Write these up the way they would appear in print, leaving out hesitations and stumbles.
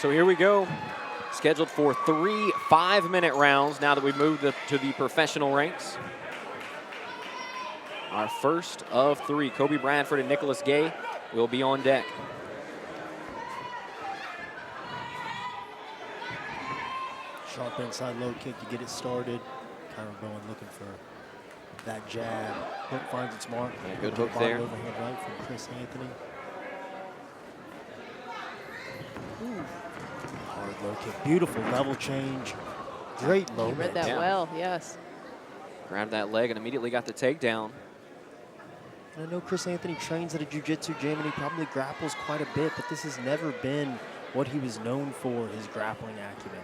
So here we go. Scheduled for 3 5-minute rounds now that we've moved to the professional ranks. Our first of 3, Kobe Bradford and Nicholas Gay will be on deck. Sharp inside low kick to get it started. Kyron Bowen looking for that jab. Hook finds its mark. Yeah, good hook there. Overhand right from Chris Anthony. Ooh. Hard low kick. Beautiful level change. Great moment. He read that well, yes. Grabbed that leg and immediately got the takedown. I know Chris Anthony trains at a jiu-jitsu gym and he probably grapples quite a bit, but this has never been what he was known for, his grappling acumen.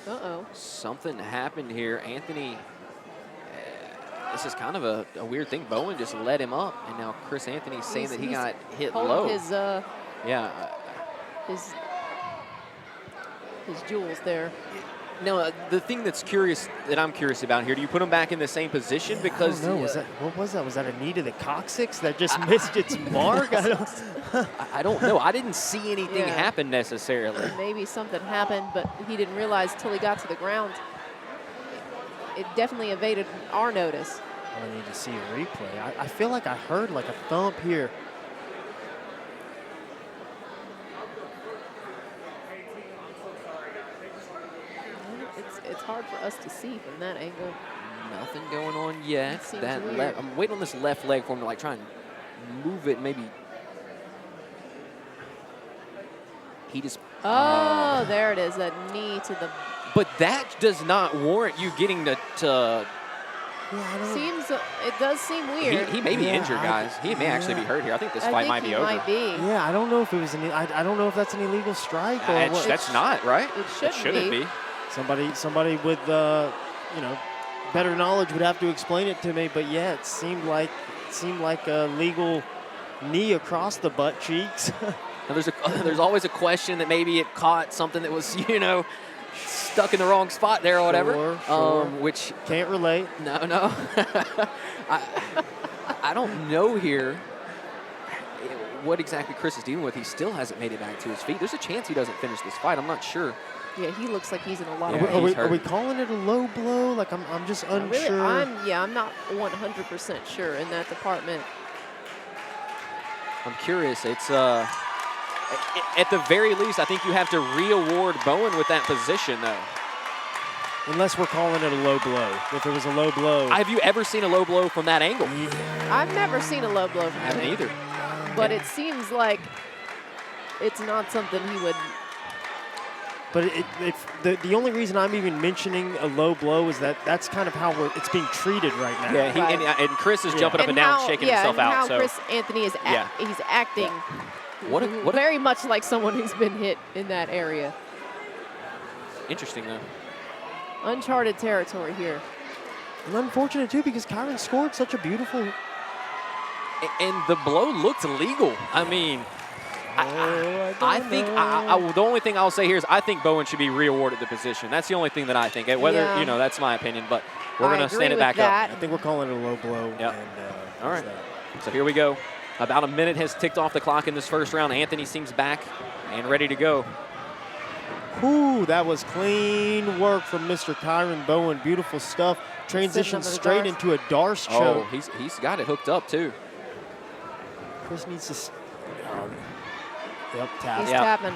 Uh-oh. Something happened here. Anthony, this is kind of a weird thing. Bowen just let him up, and now Chris Anthony's saying that he got hit low. His, yeah. His jewels there. Now, the thing that I'm curious about here, do you put him back in the same position? Yeah, because I don't know. What was that? Was that a knee to the coccyx that just missed its mark? I don't know. I didn't see anything happen necessarily. Maybe something happened, but he didn't realize till he got to the ground. It definitely evaded our notice. I need to see a replay. I feel like I heard like a thump here. It's hard for us to see from that angle. Nothing going on yet. That weird. I'm waiting on this left leg for him to like try and move it. Maybe he just. Oh, there it is. That knee to the. But that does not warrant you getting to. Seems it does seem weird. He may be injured, guys. He may actually be hurt here. I think this fight might be over. Yeah, I don't know if it was I don't know if that's an illegal strike or what. That's not right. It shouldn't be. Somebody with better knowledge would have to explain it to me. But yeah, it seemed like a legal knee across the butt cheeks. Now there's always a question that maybe it caught something that was stuck in the wrong spot there or whatever. Sure. Which can't relate. No. I don't know here what exactly Chris is dealing with. He still hasn't made it back to his feet. There's a chance he doesn't finish this fight. I'm not sure. Yeah, he looks like he's in a lot of pain. Are we calling it a low blow? Like I'm just unsure. Really, I'm not 100% sure in that department. I'm curious. It's at the very least, I think you have to re-award Bowen with that position, though. Unless we're calling it a low blow. If it was a low blow. Have you ever seen a low blow from that angle? Yeah. I've never seen a low blow from that. I haven't either. But it seems like it's not something he would. But the only reason I'm even mentioning a low blow is that's kind of how it's being treated right now. Yeah, and Chris is jumping up and down, shaking himself out. How Chris Anthony is he's acting very much like someone who's been hit in that area. Interesting, though. Uncharted territory here. And unfortunate, too, because Kyron scored such a beautiful. And the blow looked legal. I mean, I think the only thing I'll say here is I think Bowen should be re-awarded the position. That's the only thing that I think. Whether that's my opinion, but we're going to stand it back up. I think we're calling it a low blow. Yep. All right. So here we go. About a minute has ticked off the clock in this first round. Anthony seems back and ready to go. Ooh, that was clean work from Mr. Kyron Bowen. Beautiful stuff. Transition straight into a Darce choke. Oh, he's got it hooked up too. Chris needs to. Tap. He's tapping.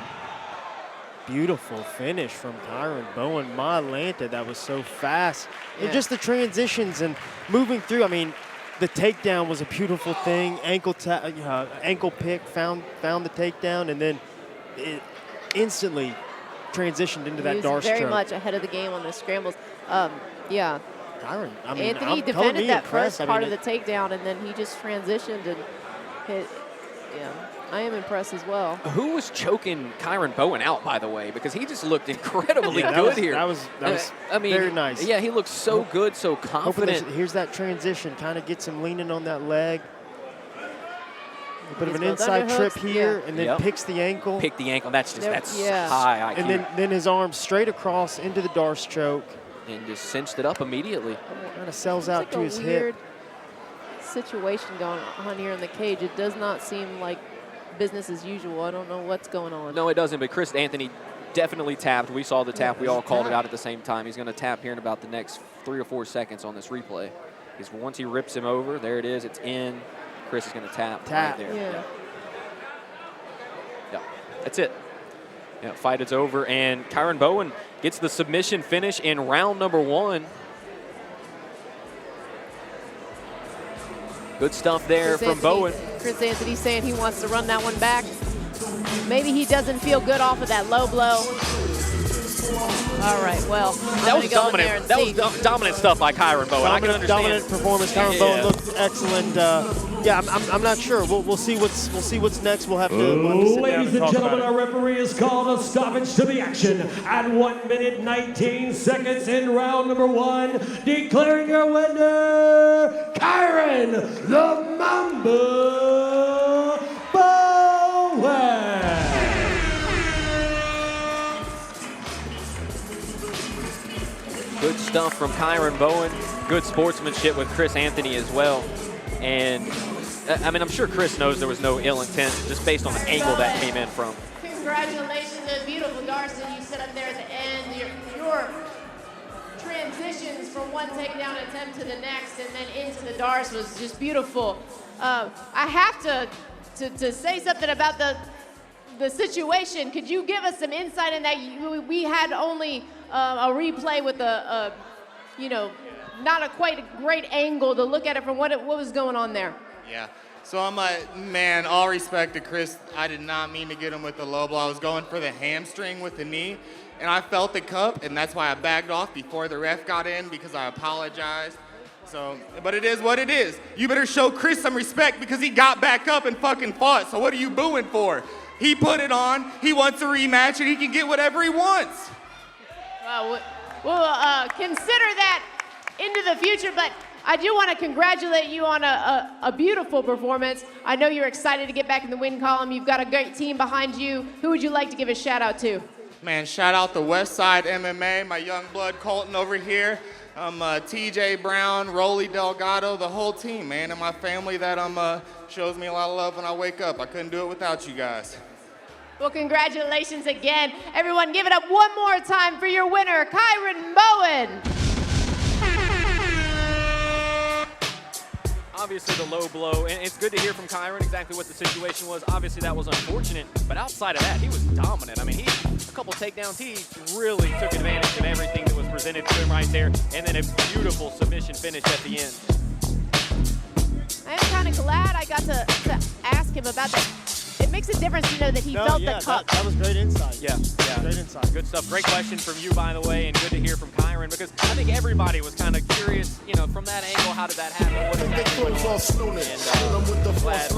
Beautiful finish from Kyron Bowen. My Lanta, that was so fast. And just the transitions and moving through. I mean, the takedown was a beautiful thing. Ankle pick, found the takedown, and then it instantly transitioned into that Darce very choke. much ahead of the game on the scrambles. Yeah. Kyron, Anthony defended that first part of the takedown, and then he just transitioned and hit. Yeah, I am impressed as well. Who was choking Kyron Bowen out, by the way? Because he just looked incredibly good here. That was very nice. Yeah, he looked so good, so confident. Here's that transition, kind of gets him leaning on that leg. A bit of an inside trip here, and then picks the ankle. Pick the ankle. That's high IQ. And then his arm straight across into the Darce choke. And just cinched it up immediately. Kind of sells out to his hip. Situation going on here in the cage. It does not seem like business as usual. I don't know what's going on. No, it doesn't, but Chris Anthony definitely tapped. We saw the tap. We all called it out at the same time. He's going to tap here in about the next 3 or 4 seconds on this replay. Because once he rips him over, there it is. It's in. Chris is going to tap right there. Yeah, that's it. Yeah, fight is over, and Kyron Bowen gets the submission finish in round number 1. Good stuff there from Bowen. Chris Anthony saying he wants to run that one back. Maybe he doesn't feel good off of that low blow. All right, well, that was dominant. That was dominant stuff by Kyron Bowen. I can understand. Dominant performance. Kyron Bowen looked excellent. Yeah, I'm not sure. We'll see what's next. We'll have to sit down Ladies and and talk gentlemen, about our referee has called a stoppage to the action at 1 minute 19 seconds in round number 1, declaring your winner, Kyron the Mamba Bowen. Good stuff from Kyron Bowen. Good sportsmanship with Chris Anthony as well. And, I mean, I'm sure Chris knows there was no ill intent just based on the angle that came in from. Congratulations, the beautiful Darcy you set up there at the end. Your transitions from one takedown attempt to the next and then into the Darce was just beautiful. I have to say something about the situation. Could you give us some insight in that? We had only a replay with not a quite a great angle to look at it from what was going on there. Yeah. So I'm like, man, all respect to Chris. I did not mean to get him with the low blow. I was going for the hamstring with the knee, and I felt the cup, and that's why I backed off before the ref got in because I apologized. So, but it is what it is. You better show Chris some respect because he got back up and fucking fought. So what are you booing for? He put it on. He wants a rematch, and he can get whatever he wants. Well, we'll consider that into the future, but I do want to congratulate you on a beautiful performance. I know you're excited to get back in the win column. You've got a great team behind you. Who would you like to give a shout out to? Man, shout out to Westside MMA, my young blood Colton over here. TJ Brown, Rolly Delgado, the whole team, man, and my family that shows me a lot of love when I wake up. I couldn't do it without you guys. Well, congratulations again. Everyone, give it up one more time for your winner, Kyron Bowen. Obviously the low blow, and it's good to hear from Kyron exactly what the situation was. Obviously that was unfortunate, but outside of that, he was dominant. I mean, a couple takedowns, he really took advantage of everything that was presented to him right there, and then a beautiful submission finish at the end. I am kind of glad I got to ask him about that. It makes a difference to know that he felt the cup. That was great insight. Yeah. Great insight. Good stuff. Great question from you, by the way, and good to hear from Kyron, because I think everybody was kind of curious, from that angle, how did that happen? What did that do? And glad